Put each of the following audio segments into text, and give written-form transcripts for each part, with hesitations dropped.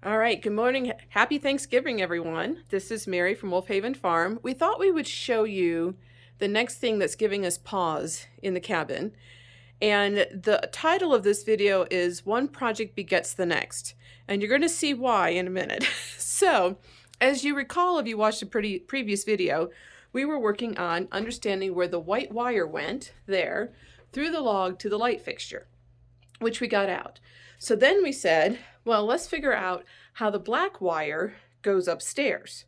All right, good morning. Happy Thanksgiving, everyone. This is Mary from Wolfhaven Farm. We thought we would show you the next thing that's giving us pause in the cabin. And the title of this video is One Project Begets the Next. And you're going to see why in a minute. So, as you recall, if you watched a previous video, we were working on understanding where the white wire went there through the log to the light fixture, which we got out. So then we said, well, let's figure out how the black wire goes upstairs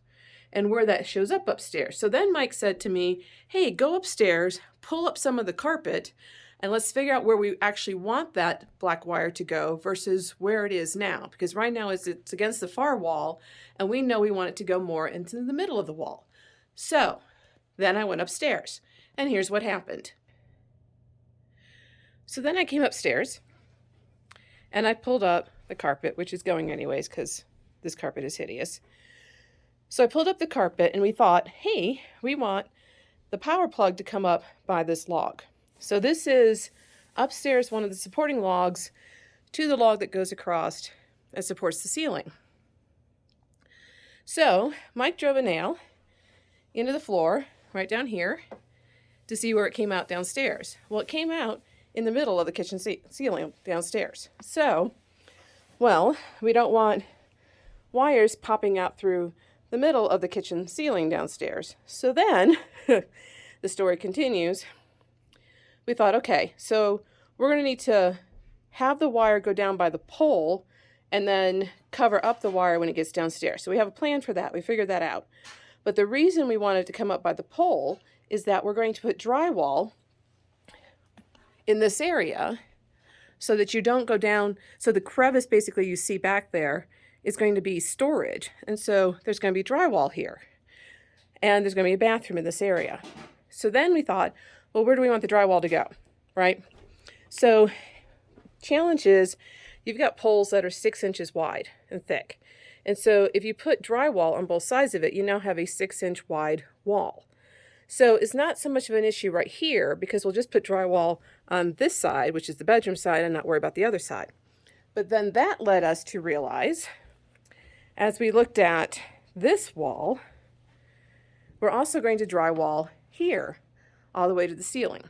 and where that shows up upstairs. So then Mike said to me, hey, go upstairs, pull up some of the carpet, and let's figure out where we actually want that black wire to go versus where it is now. Because right now it's against the far wall, and we know we want it to go more into the middle of the wall. So then I went upstairs, and here's what happened. So then I came upstairs, and I pulled up the carpet, which is going anyways because this carpet is hideous. So I pulled up the carpet and we thought, hey, we want the power plug to come up by this log. So this is upstairs, one of the supporting logs to the log that goes across and supports the ceiling. So Mike drove a nail into the floor right down here to see where it came out downstairs. Well, it came out in the middle of the kitchen ceiling downstairs. So, well, we don't want wires popping out through the middle of the kitchen ceiling downstairs. So then, the story continues. We thought, okay, so we're going to need to have the wire go down by the pole and then cover up the wire when it gets downstairs. So we have a plan for that. We figured that out. But the reason we wanted to come up by the pole is that we're going to put drywall in this area so that you don't go down. So the crevice basically you see back there is going to be storage. And so there's going to be drywall here. And there's going to be a bathroom in this area. So then we thought, well, where do we want the drywall to go, right? So challenge is you've got poles that are 6 inches wide and thick. And so if you put drywall on both sides of it, you now have a 6-inch wide wall. So it's not so much of an issue right here because we'll just put drywall on this side, which is the bedroom side, and not worry about the other side. But then that led us to realize, as we looked at this wall, we're also going to drywall here all the way to the ceiling,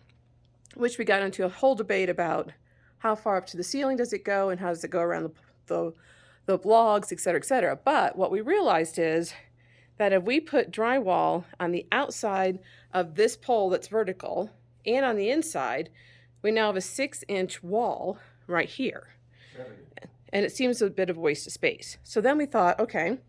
which we got into a whole debate about how far up to the ceiling does it go and how does it go around the logs, et cetera, et cetera. But what we realized is that if we put drywall on the outside of this pole that's vertical and on the inside, we now have a 6-inch wall right here. And it seems a bit of a waste of space. So then we thought, okay,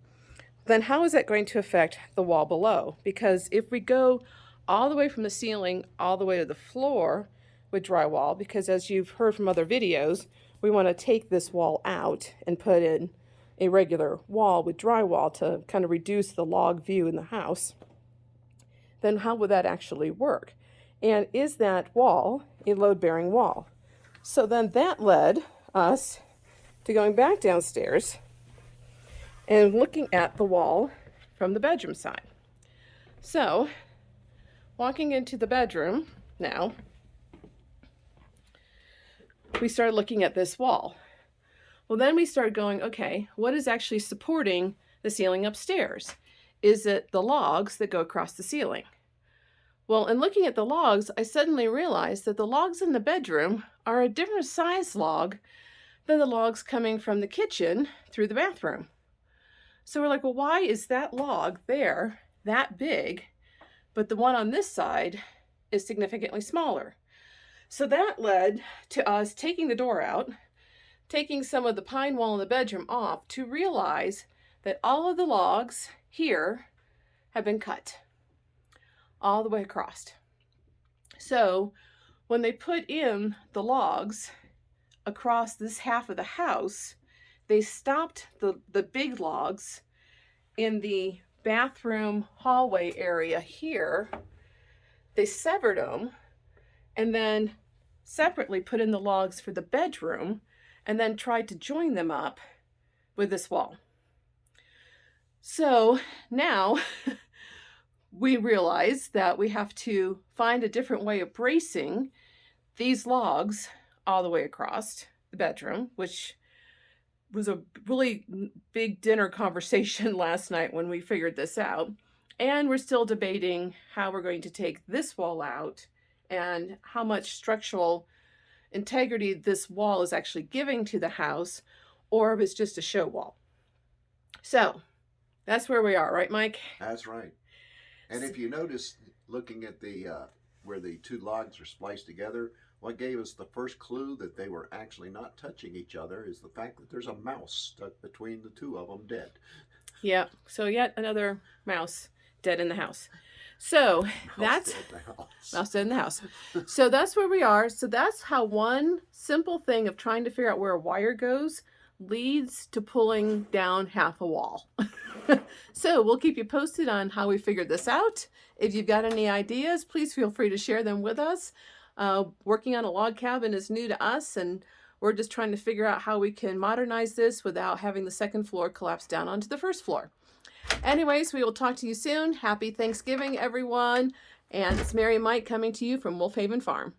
then how is that going to affect the wall below? Because if we go all the way from the ceiling all the way to the floor with drywall, because as you've heard from other videos, we want to take this wall out and put in a regular wall with drywall to kind of reduce the log view in the house, then how would that actually work? And is that wall a load-bearing wall? So then that led us to going back downstairs and looking at the wall from the bedroom side. So, walking into the bedroom now, we started looking at this wall. Well, then we started going, okay, what is actually supporting the ceiling upstairs? Is it the logs that go across the ceiling? Well, in looking at the logs, I suddenly realized that the logs in the bedroom are a different size log than the logs coming from the kitchen through the bathroom. So we're like, well, why is that log there that big, but the one on this side is significantly smaller? So that led to us taking the door out, taking some of the pine wall in the bedroom off to realize that all of the logs here have been cut all the way across. So when they put in the logs across this half of the house, they stopped the big logs in the bathroom hallway area here. They severed them and then separately put in the logs for the bedroom and then tried to join them up with this wall. So now we realize that we have to find a different way of bracing these logs all the way across the bedroom, which was a really big dinner conversation last night when we figured this out. And we're still debating how we're going to take this wall out and how much structural integrity this wall is actually giving to the house, or if it's just a show wall. So that's where we are, right, Mike? That's right. And if you notice, looking at the where the two logs are spliced together, what gave us the first clue that they were actually not touching each other is the fact that there's a mouse stuck between the two of them dead. Yeah, so yet another mouse dead in the house. So that's mouse dead in the house. So that's where we are. So that's how one simple thing of trying to figure out where a wire goes leads to pulling down half a wall. So we'll keep you posted on how we figured this out. If you've got any ideas, please feel free to share them with us. Working on a log cabin is new to us, and we're just trying to figure out how we can modernize this without having the second floor collapse down onto the first floor. Anyways, we will talk to you soon. Happy Thanksgiving, everyone. And it's Mary and Mike coming to you from Wolf Haven Farm.